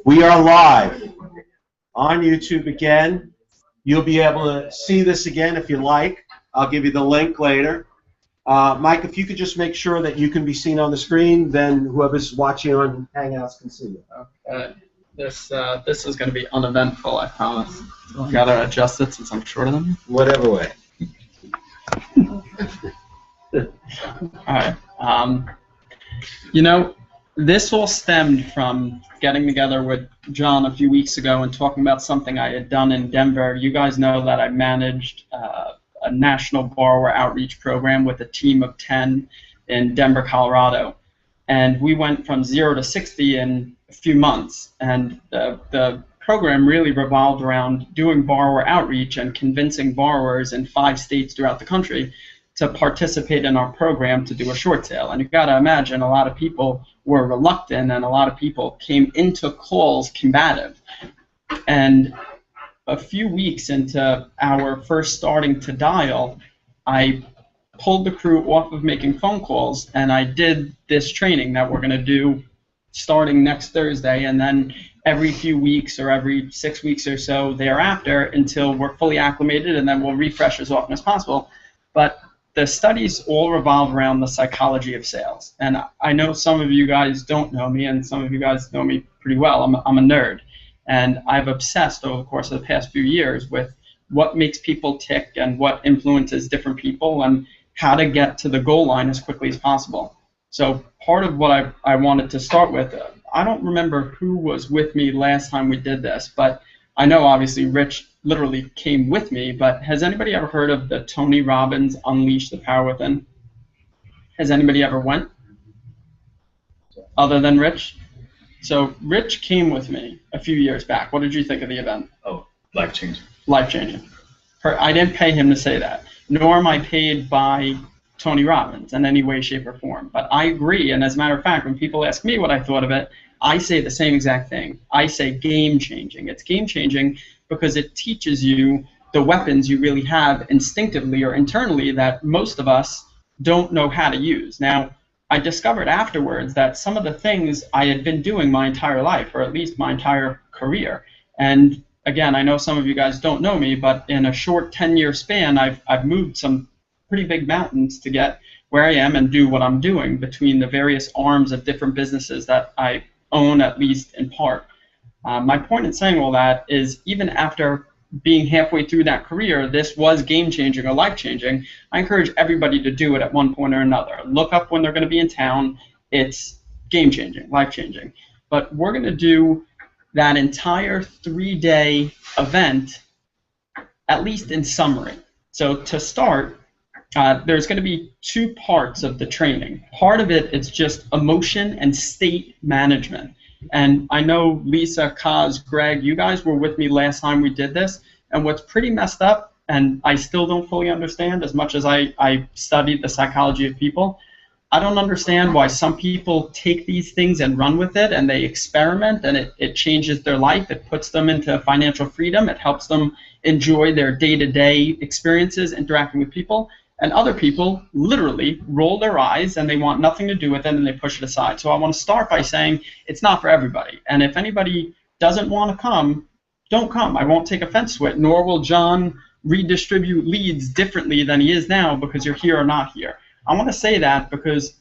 We are live on YouTube again. You'll be able to see this again if you like. I'll give you the link later. Mike, if you could just make sure that you can be seen on the screen, then whoever's watching on Hangouts can see you. Okay. This is going to be uneventful, I promise. I've got to adjust it since I'm shorter than you. Whatever way. All right. You know, this all stemmed from getting together with John a few weeks ago and talking about something I had done in Denver. You guys know that I managed a national borrower outreach program with a team of 10 in Denver, Colorado. And we went from 0 to 60 in a few months. And the program really revolved around doing borrower outreach and convincing borrowers in 5 states throughout the country to participate in our program to do a short sale. And you've got to imagine a lot of people were reluctant and a lot of people came into calls combative. And a few weeks into our first starting to dial, I pulled the crew off of making phone calls and I did this training that we're going to do starting next Thursday and then every few weeks or every 6 weeks or so thereafter until we're fully acclimated, and then we'll refresh as often as possible. But the studies all revolve around the psychology of sales. And I know some of you guys don't know me, and some of you guys know me pretty well. I'm a nerd. And I've obsessed over the course of the past few years with what makes people tick and what influences different people and how to get to the goal line as quickly as possible. So part of what I wanted to start with, I don't remember who was with me last time we did this, but I know obviously Rich literally came with me, but has anybody ever heard of the Tony Robbins Unleash the Power Within? Has anybody ever went? Other than Rich? So Rich came with me a few years back. What did you think of the event? Oh, life-changing. Life-changing. I didn't pay him to say that, nor am I paid by Tony Robbins in any way, shape, or form. But I agree, and as a matter of fact, when people ask me what I thought of it, I say the same exact thing. I say game-changing. It's game-changing because it teaches you the weapons you really have instinctively or internally that most of us don't know how to use. Now, I discovered afterwards that some of the things I had been doing my entire life, or at least my entire career, and again, I know some of you guys don't know me, but in a short 10-year span, I've moved some pretty big mountains to get where I am and do what I'm doing between the various arms of different businesses that I own, at least in part. My point in saying all that is even after being halfway through that career, this was game-changing or life-changing. I encourage everybody to do it at one point or another. Look up when they're going to be in town. It's game-changing, life-changing. But we're going to do that entire 3-day event, at least in summary. So to start, there's going to be 2 parts of the training. Part of it is just emotion and state management. And I know Lisa, Kaz, Greg, you guys were with me last time we did this. And what's pretty messed up, and I still don't fully understand as much as I studied the psychology of people, I don't understand why some people take these things and run with it and they experiment and it changes their life. It puts them into financial freedom. It helps them enjoy their day-to-day experiences interacting with people. And other people literally roll their eyes and they want nothing to do with it and they push it aside. So I want to start by saying it's not for everybody. And if anybody doesn't want to come, don't come. I won't take offense to it, nor will John redistribute leads differently than he is now because you're here or not here. I want to say that because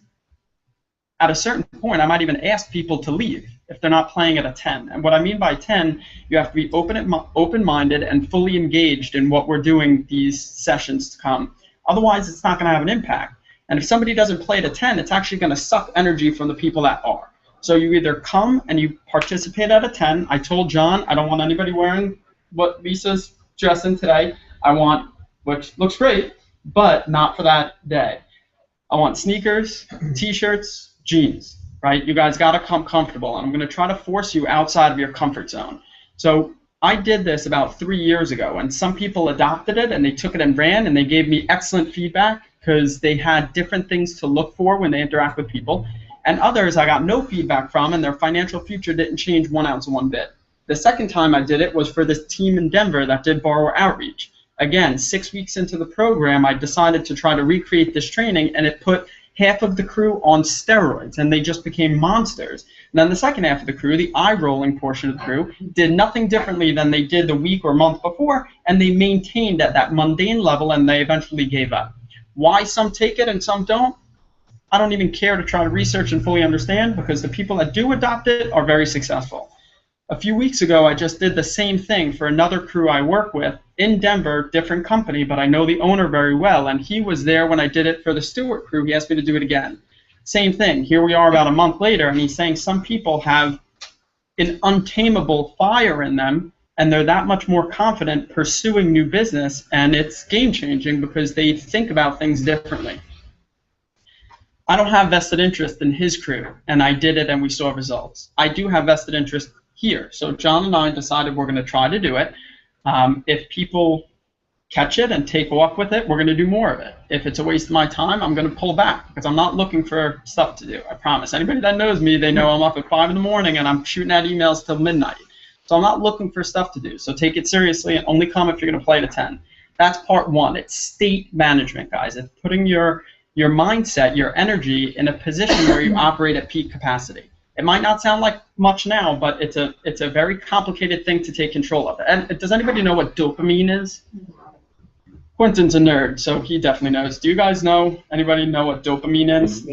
at a certain point I might even ask people to leave if they're not playing at a 10. And what I mean by 10, you have to be open-minded and fully engaged in what we're doing these sessions to come. Otherwise, it's not going to have an impact. And if somebody doesn't play at a 10, it's actually going to suck energy from the people that are. So you either come and you participate at a 10. I told John I don't want anybody wearing what Lisa's dressing today. I want, which looks great, but not for that day. I want sneakers, T-shirts, jeans, right? You guys got to come comfortable. And I'm going to try to force you outside of your comfort zone. So I did this about 3 years ago, and some people adopted it, and they took it and ran, and they gave me excellent feedback because they had different things to look for when they interact with people. And others I got no feedback from, and their financial future didn't change 1 ounce one bit. The second time I did it was for this team in Denver that did borrower outreach. Again, 6 weeks into the program, I decided to try to recreate this training, and it put half of the crew on steroids, and they just became monsters. And then the second half of the crew, the eye-rolling portion of the crew, did nothing differently than they did the week or month before, and they maintained at that mundane level, and they eventually gave up. Why some take it and some don't, I don't even care to try to research and fully understand, because the people that do adopt it are very successful. A few weeks ago, I just did the same thing for another crew I work with in Denver, different company, but I know the owner very well, and he was there when I did it for the Stewart crew. He asked me to do it again. Same thing. Here we are about a month later, and he's saying some people have an untamable fire in them, and they're that much more confident pursuing new business, and it's game-changing because they think about things differently. I don't have vested interest in his crew, and I did it and we saw results. I do have vested interest here. So John and I decided we're going to try to do it. If people catch it and take off with it, we're going to do more of it. If it's a waste of my time, I'm going to pull back, because I'm not looking for stuff to do, I promise. Anybody that knows me, they know I'm up at 5 in the morning and I'm shooting out emails till midnight. So I'm not looking for stuff to do. So take it seriously and only come if you're going to play to 10. That's part one. It's state management, guys. It's putting your mindset, your energy in a position where you operate at peak capacity. It might not sound like much now, but it's a very complicated thing to take control of. And does anybody know what dopamine is? Quentin's a nerd, so he definitely knows. Do you guys know? Anybody know what dopamine is?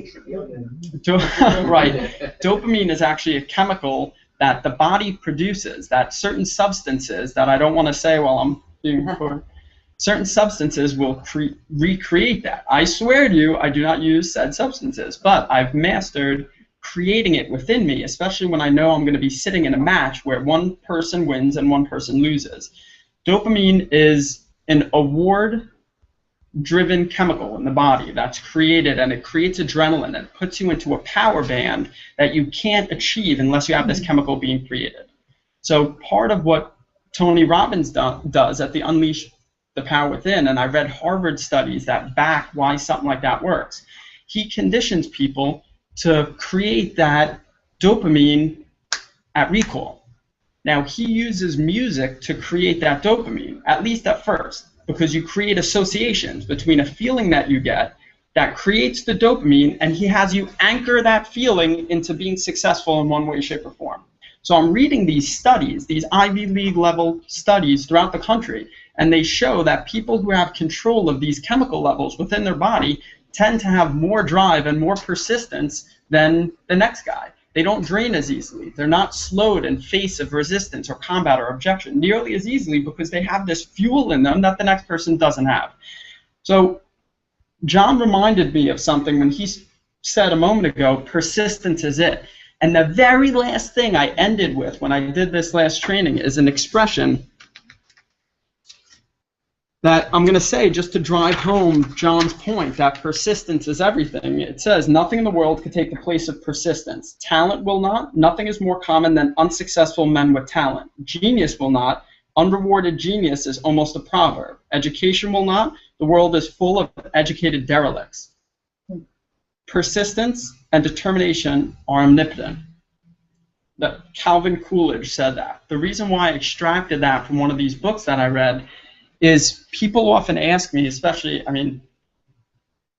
Right. Dopamine is actually a chemical that the body produces, that certain substances that I don't want to say while I'm being recorded. Certain substances will recreate that. I swear to you, I do not use said substances, but I've mastered creating it within me, especially when I know I'm going to be sitting in a match where one person wins and one person loses. Dopamine is an award-driven chemical in the body that's created, and it creates adrenaline and puts you into a power band that you can't achieve unless you have this chemical being created. So part of what Tony Robbins does at the Unleash the Power Within, and I read Harvard studies that back why something like that works. He conditions people to create that dopamine at recall. Now, he uses music to create that dopamine, at least at first, because you create associations between a feeling that you get that creates the dopamine, and he has you anchor that feeling into being successful in one way, shape, or form. So I'm reading these studies, these Ivy League level studies throughout the country, and they show that people who have control of these chemical levels within their body tend to have more drive and more persistence than the next guy. They don't drain as easily. They're not slowed in face of resistance or combat or objection nearly as easily because they have this fuel in them that the next person doesn't have. So John reminded me of something when he said a moment ago, persistence is it. And the very last thing I ended with when I did this last training is an expression that I'm going to say just to drive home John's point that persistence is everything. It says, nothing in the world could take the place of persistence. Talent will not. Nothing is more common than unsuccessful men with talent. Genius will not. Unrewarded genius is almost a proverb. Education will not. The world is full of educated derelicts. Persistence and determination are omnipotent. Calvin Coolidge said that. The reason why I extracted that from one of these books that I read is people often ask me, especially, I mean,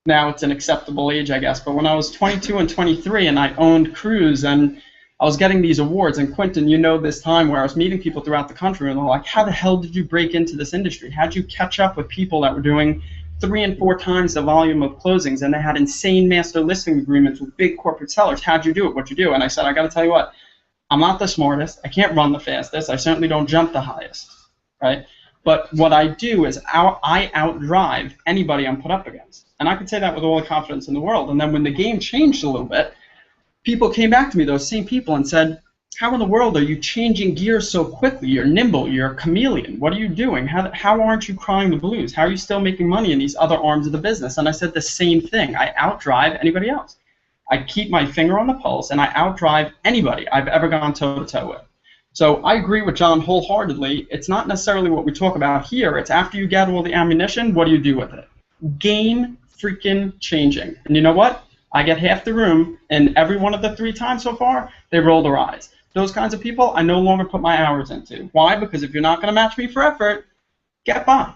now it's an acceptable age, I guess, but when I was 22 and 23 and I owned crews and I was getting these awards, and Quentin, you know this time where I was meeting people throughout the country and they're like, how the hell did you break into this industry? How did you catch up with people that were doing 3 and 4 times the volume of closings and they had insane master listing agreements with big corporate sellers? How'd you do it? What'd you do? And I said, I got to tell you what, I'm not the smartest. I can't run the fastest. I certainly don't jump the highest, right? But what I do is I outdrive anybody I'm put up against. And I can say that with all the confidence in the world. And then when the game changed a little bit, people came back to me, those same people, and said, how in the world are you changing gears so quickly? You're nimble. You're a chameleon. What are you doing? How aren't you crying the blues? How are you still making money in these other arms of the business? And I said the same thing. I outdrive anybody else. I keep my finger on the pulse, and I outdrive anybody I've ever gone toe-to-toe with. So I agree with John wholeheartedly. It's not necessarily what we talk about here. It's after you get all the ammunition, what do you do with it? Game freaking changing. And you know what? I get half the room, and every one of the 3 times so far, they roll their eyes. Those kinds of people I no longer put my hours into. Why? Because if you're not going to match me for effort, get by.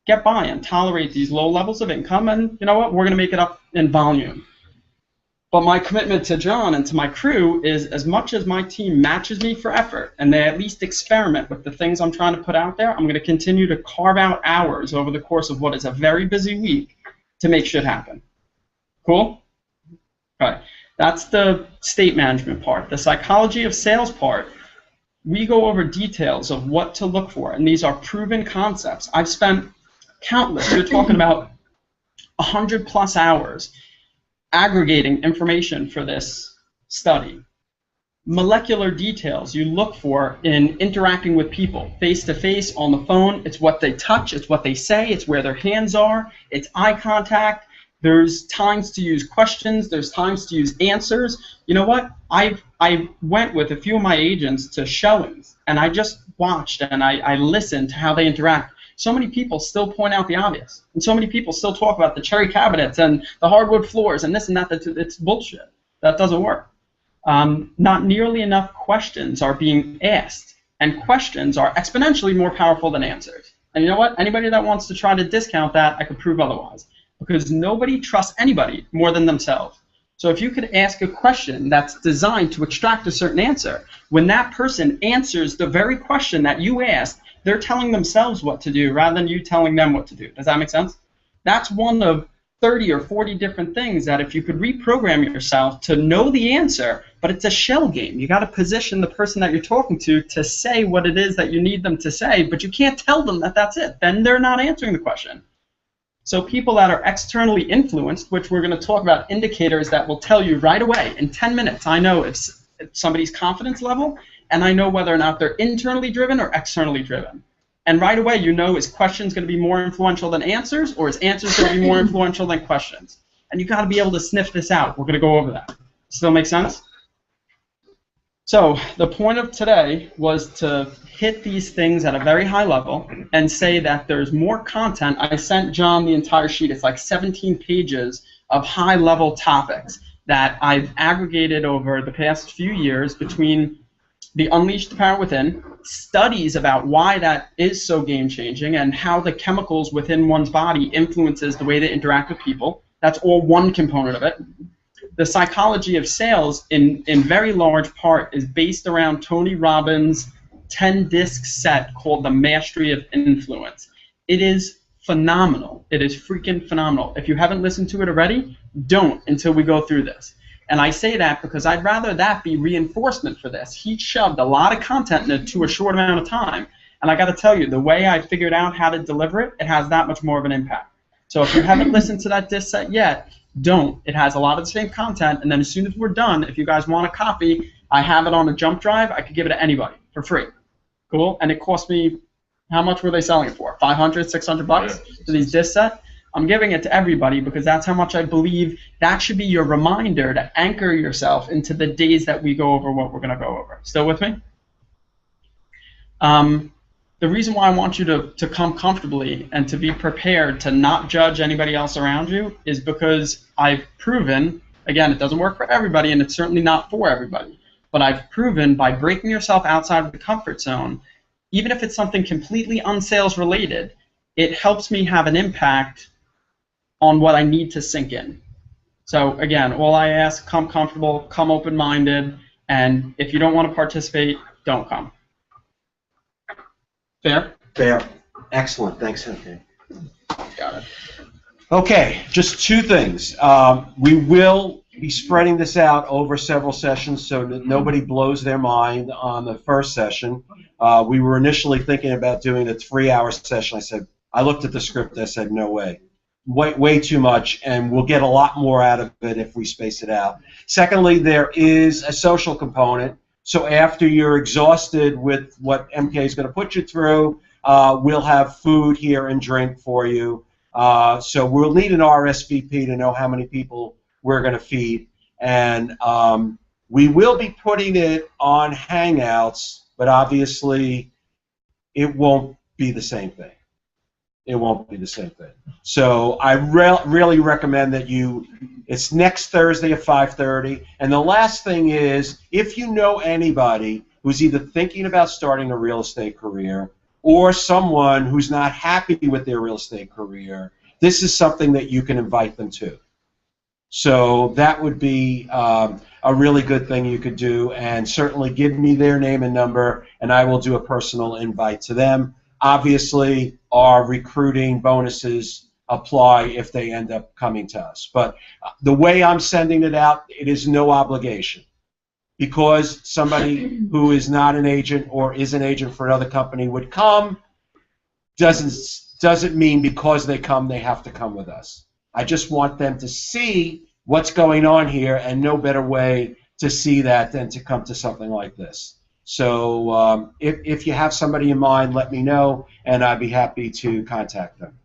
Get by and tolerate these low levels of income, and you know what? We're going to make it up in volume. But my commitment to John and to my crew is, as much as my team matches me for effort and they at least experiment with the things I'm trying to put out there, I'm going to continue to carve out hours over the course of what is a very busy week to make shit happen. Cool? Okay. That's the state management part. The psychology of sales part, we go over details of what to look for, and these are proven concepts. I've spent countless, you're talking about 100+ hours aggregating information for this study. Molecular details you look for in interacting with people, face-to-face, on the phone. It's what they touch, it's what they say, it's where their hands are, it's eye contact. There's times to use questions, there's times to use answers. You know what? I went with a few of my agents to showings, and I just watched and I listened to how they interact. So many people still point out the obvious, and so many people still talk about the cherry cabinets and the hardwood floors and this and that. It's bullshit. That doesn't work. Not nearly enough questions are being asked, and questions are exponentially more powerful than answers. And you know what? Anybody that wants to try to discount that, I could prove otherwise, because nobody trusts anybody more than themselves. So if you could ask a question that's designed to extract a certain answer, when that person answers the very question that you asked, they're telling themselves what to do rather than you telling them what to do. Does that make sense? That's one of 30 or 40 different things that if you could reprogram yourself to know the answer, but it's a shell game. You got to position the person that you're talking to say what it is that you need them to say, but you can't tell them that that's it. Then they're not answering the question. So people that are externally influenced, which we're going to talk about indicators that will tell you right away, in 10 minutes, I know if somebody's confidence level, and I know whether or not they're internally driven or externally driven. And right away, you know, is questions going to be more influential than answers, or is answers going to be more influential than questions? And you got to be able to sniff this out. We're going to go over that. Still make sense? So the point of today was to hit these things at a very high level and say that there's more content. I sent John the entire sheet. It's like 17 pages of high-level topics that I've aggregated over the past few years between the Unleash the Power Within, studies about why that is so game-changing and how the chemicals within one's body influences the way they interact with people. That's all one component of it. The psychology of sales, in very large part, is based around Tony Robbins' 10-disc set called The Mastery of Influence. It is phenomenal. It is freaking phenomenal. If you haven't listened to it already, don't until we go through this. And I say that because I'd rather that be reinforcement for this. He shoved a lot of content into a short amount of time. And I got to tell you, the way I figured out how to deliver it, it has that much more of an impact. So if you haven't listened to that disc set yet, don't. It has a lot of the same content. And then as soon as we're done, if you guys want a copy, I have it on a jump drive. I could give it to anybody for free. Cool? And it cost me, how much were they selling it for? 500, 600 bucks for these disc sets? I'm giving it to everybody because that's how much I believe that should be your reminder to anchor yourself into the days that we go over what we're going to go over. Still with me? The reason why I want you to come comfortably and to be prepared to not judge anybody else around you is because I've proven, again, it doesn't work for everybody and it's certainly not for everybody, but I've proven by breaking yourself outside of the comfort zone, even if it's something completely unsales related, it helps me have an impact on what I need to sink in. So again, all I ask, come comfortable, come open-minded, and if you don't want to participate, don't come. Fair? Fair. Excellent. Thanks, okay. Got it. Okay, just two things. We will be spreading this out over several sessions so that nobody blows their mind on the first session. We were initially thinking about doing a 3-hour session. I looked at the script, I said, no way. Way too much, and we'll get a lot more out of it if we space it out. Secondly, there is a social component. So after you're exhausted with what MK is going to put you through, we'll have food here and drink for you. So we'll need an RSVP to know how many people we're going to feed. And we will be putting it on Hangouts, but obviously it won't be the same thing. It won't be the same thing. So I really recommend that it's next Thursday at 5:30. And the last thing is, if you know anybody who's either thinking about starting a real estate career or someone who's not happy with their real estate career, this is something that you can invite them to. So that would be a really good thing you could do, and certainly give me their name and number, and I will do a personal invite to them. Obviously, our recruiting bonuses apply if they end up coming to us. But the way I'm sending it out, it is no obligation. Because somebody who is not an agent or is an agent for another company would come, doesn't mean because they come they have to come with us. I just want them to see what's going on here, and no better way to see that than to come to something like this. So if you have somebody in mind, let me know, and I'd be happy to contact them.